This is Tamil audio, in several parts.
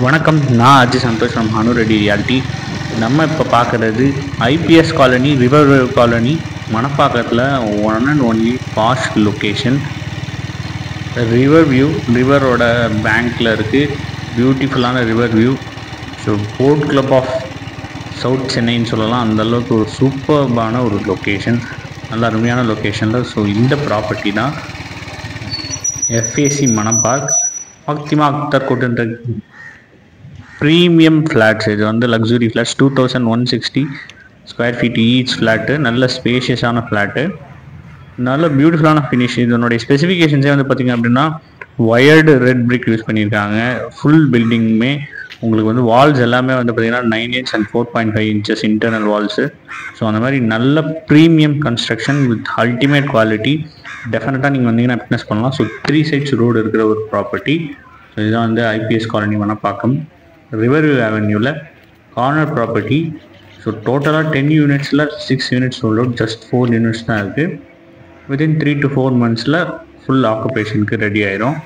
வணக்கம், நான் அஜய் சந்தோஷ் ஃப்ரம் ஹனு ரெட்டி ரியாலிட்டி. நம்ம இப்போ பார்க்குறது ஐபிஎஸ் காலனி, ரிவர் காலனி, மணப்பாக்கத்தில் one and only fast location. River view, ரிவரோட பேங்க்கில் இருக்குது. பியூட்டிஃபுல்லான river view. So boat club of south சென்னைன்னு சொல்லலாம். அந்தளவுக்கு ஒரு சூப்பர்பான ஒரு லொக்கேஷன், நல்ல அருமையான லொக்கேஷனில். ஸோ இந்த ப்ராப்பர்ட்டி தான் எஃப்ஏசி மணப்பாக் ஃபாத்திமா அக்தர் கோட்டுன்ற ப்ரீமியம் ஃப்ளாட்ஸ். இது வந்து luxury flats, 2160 square feet each flat. நல்ல ஸ்பேஷியஸான ஃப்ளாட்டு, நல்ல பியூட்டிஃபுல்லான ஃபினிஷ். இதனுடைய ஸ்பெசிஃபிகேஷன்ஸே வந்து பார்த்திங்க அப்படின்னா ஒயர்டு ரெட் பிரிக் யூஸ் பண்ணியிருக்காங்க. ஃபுல் பில்டிங்குமே உங்களுக்கு வந்து வால்ஸ் எல்லாமே வந்து பார்த்திங்கன்னா 9 inch and 4.5 inches internal valves. So அந்த மாதிரி நல்ல premium construction with ultimate quality. டெஃபினட்டாக நீங்கள் வந்தீங்கன்னா பிஸ்னஸ் பண்ணலாம். ஸோ 3 sides ரோடு இருக்கிற ஒரு ப்ராப்பர்ட்டி. ஸோ இதுதான் வந்து IPS colony Manapakkam, river view அவென்யூவில் கார்னர் ப்ராப்பர்ட்டி. ஸோ டோட்டலாக 10 unitsல 6 units sold out, just 4 units தான் இருக்குது. வித்தின் 3 to 4 months ஃபுல் ஆக்குபேஷனுக்கு ரெடி ஆயிரும்.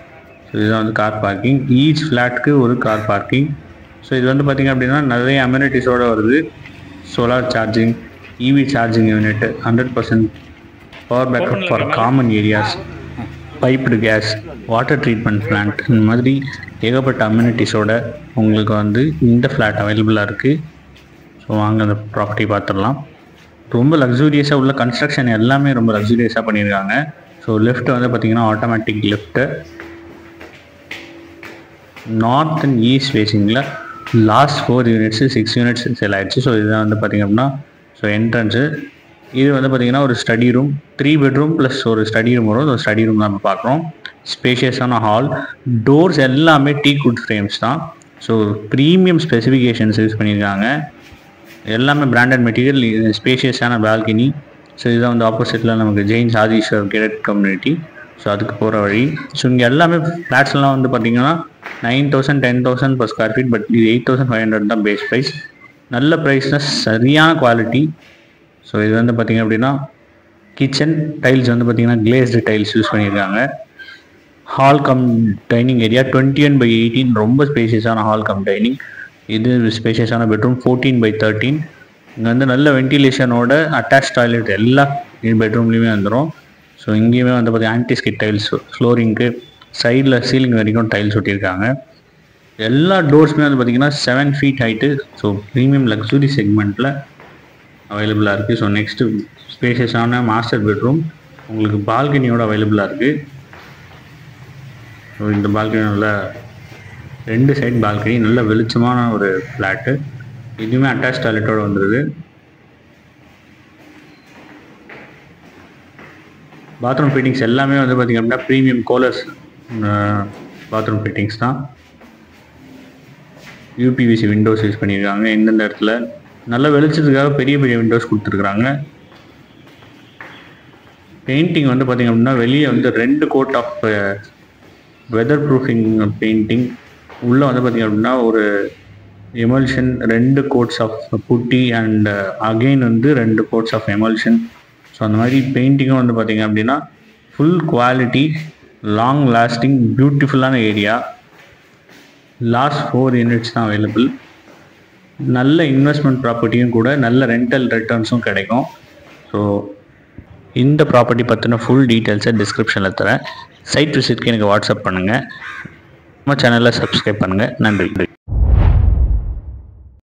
ஸோ இதுதான் வந்து கார் பார்க்கிங், ஈச் ஃப்ளாட்க்கு ஒரு கார் பார்க்கிங். ஸோ இது வந்து பார்த்திங்க அப்படின்னா நிறைய அமெனிட்டிஸோடு வருது. Solar charging, EV charging unit, 100% power backup for common areas, piped gas, water treatment plant, இந்த மாதிரி ஏகப்பட்ட அம்யூனிட்டிஸோட உங்களுக்கு வந்து இந்த ஃப்ளாட் அவைலபிளாக இருக்குது. ஸோ வாங்க அந்த ப்ராப்பர்ட்டி பார்த்துடலாம். ரொம்ப லக்ஸூரியஸாக உள்ள கன்ஸ்ட்ரக்ஷன் எல்லாமே ரொம்ப லக்ஸூரியஸாக பண்ணியிருக்காங்க. ஸோ லெஃப்ட் வந்து பார்த்திங்கன்னா automatic left, north and east ஃபேஸிங்கில் லாஸ்ட் 4 units 6 units செல் ஆகிடுச்சு. ஸோ இதுதான் வந்து பார்த்திங்க அப்படின்னா ஸோ என்ட்ரன்ஸு. இது வந்து பார்த்திங்கன்னா ஒரு ஸ்டடி ரூம், 3 bedroom ப்ளஸ் ஒரு ஸ்டடி ரூம் வரும். ஒரு ஸ்டடி ரூம் தான் நம்ம பார்க்குறோம். ஸ்பேஷியஸான ஹால், டோர்ஸ் எல்லாமே டீக்வுட் ஃப்ரேம்ஸ் தான். ஸோ ப்ரீமியம் ஸ்பெசிஃபிகேஷன்ஸ் யூஸ் பண்ணியிருக்காங்க. எல்லாமே பிராண்டட் மெட்டீரியல். ஸ்பேஷியஸான பால்கனி. ஸோ இதுதான் வந்து ஆப்போசிட்டில் நமக்கு ஜெயின் ஆதிஸ்வர் கேடட் கம்யூனிட்டி. ஸோ அதுக்கு போகிற வழி. ஸோ இங்கே எல்லாமே ஃப்ளாட்ஸ்லாம் வந்து பார்த்திங்கன்னா 9,000 10,000 per square feet, பட் இது 8,500 தான் பேஸ் ப்ரைஸ். நல்ல ப்ரைஸ்னால் சரியான குவாலிட்டி. ஸோ இது வந்து பார்த்திங்க அப்படின்னா கிச்சன் டைல்ஸ் வந்து பார்த்திங்கன்னா கிளேஸ்டு டைல்ஸ் யூஸ் பண்ணியிருக்காங்க. ஹால் கம் டைனிங் ஏரியா 21/18, ரொம்ப ஸ்பேஷியஸான ஹால் கம் டைனிங். இது ஸ்பேஷியஸான பெட்ரூம் 14/13. இங்கே வந்து நல்ல வென்டிலேஷனோட அட்டாச் டாய்லெட் எல்லா பெட்ரூம்லேயுமே வந்துடும். ஸோ இங்கேயுமே வந்து பார்த்திங்கன்னா ஆன்டிஸ்கிட் டைல்ஸ், ஃப்ளோரிங்க்கு சைடில் சீலிங் வரைக்கும் டைல்ஸ் ஒட்டியிருக்காங்க. எல்லா டோர்ஸுமே வந்து பார்த்திங்கன்னா 7 feet height. So premium luxury செக்மெண்ட்டில் அவைலபிளாக இருக்குது. ஸோ நெக்ஸ்ட்டு ஸ்பேஷியஸான மாஸ்டர் பெட்ரூம் உங்களுக்கு பால்கனியோடு அவைலபிளாக இருக்குது. ஸோ இந்த பால்கனியில் 2 சைட் பால்கனி, நல்ல வெளிச்சமான ஒரு ஃப்ளாட்டு. இதுவுமே அட்டாச் டாய்லெட்டோடு வந்துடுது. பாத்ரூம் ஃபிட்டிங்ஸ் எல்லாமே வந்து பார்த்திங்க அப்படின்னா ப்ரீமியம் கோலர்ஸ் பாத்ரூம் ஃபிட்டிங்ஸ் தான். யூபிவிசி விண்டோஸ் யூஸ் பண்ணியிருக்காங்க. எந்தெந்த இடத்துல நல்ல வெளிச்சத்துக்காக பெரிய பெரிய விண்டோஸ் கொடுத்துருக்குறாங்க. பெயிண்டிங் வந்து பார்த்திங்க அப்படின்னா வெளியே வந்து 2 coat of weather proofing painting, உள்ளே வந்து பார்த்திங்க அப்படின்னா ஒரு emulsion, 2 coats of putty and again வந்து 2 coats ஆஃப் எமல்ஷன். ஸோ அந்த மாதிரி பெயிண்டிங்கும் வந்து பார்த்திங்க அப்படின்னா ஃபுல் குவாலிட்டி, லாங் லாஸ்டிங், பியூட்டிஃபுல்லான ஏரியா. லாஸ்ட் 4 units தான் அவைலபிள். நல்ல இன்வெஸ்ட்மெண்ட் ப்ராப்பர்ட்டியும் கூட, நல்ல ரெண்டல் ரிட்டர்ன்ஸும் கிடைக்கும். ஸோ இந்த ப்ராப்பர்ட்டி பற்றின ஃபுல் டீட்டெயில்ஸை டிஸ்கிரிப்ஷனில் தரேன். சைட் விசிட்க்கு எனக்கு வாட்ஸ்அப் பண்ணுங்கள். நம்ம சேனலில் சப்ஸ்கிரைப் பண்ணுங்கள். நன்றி.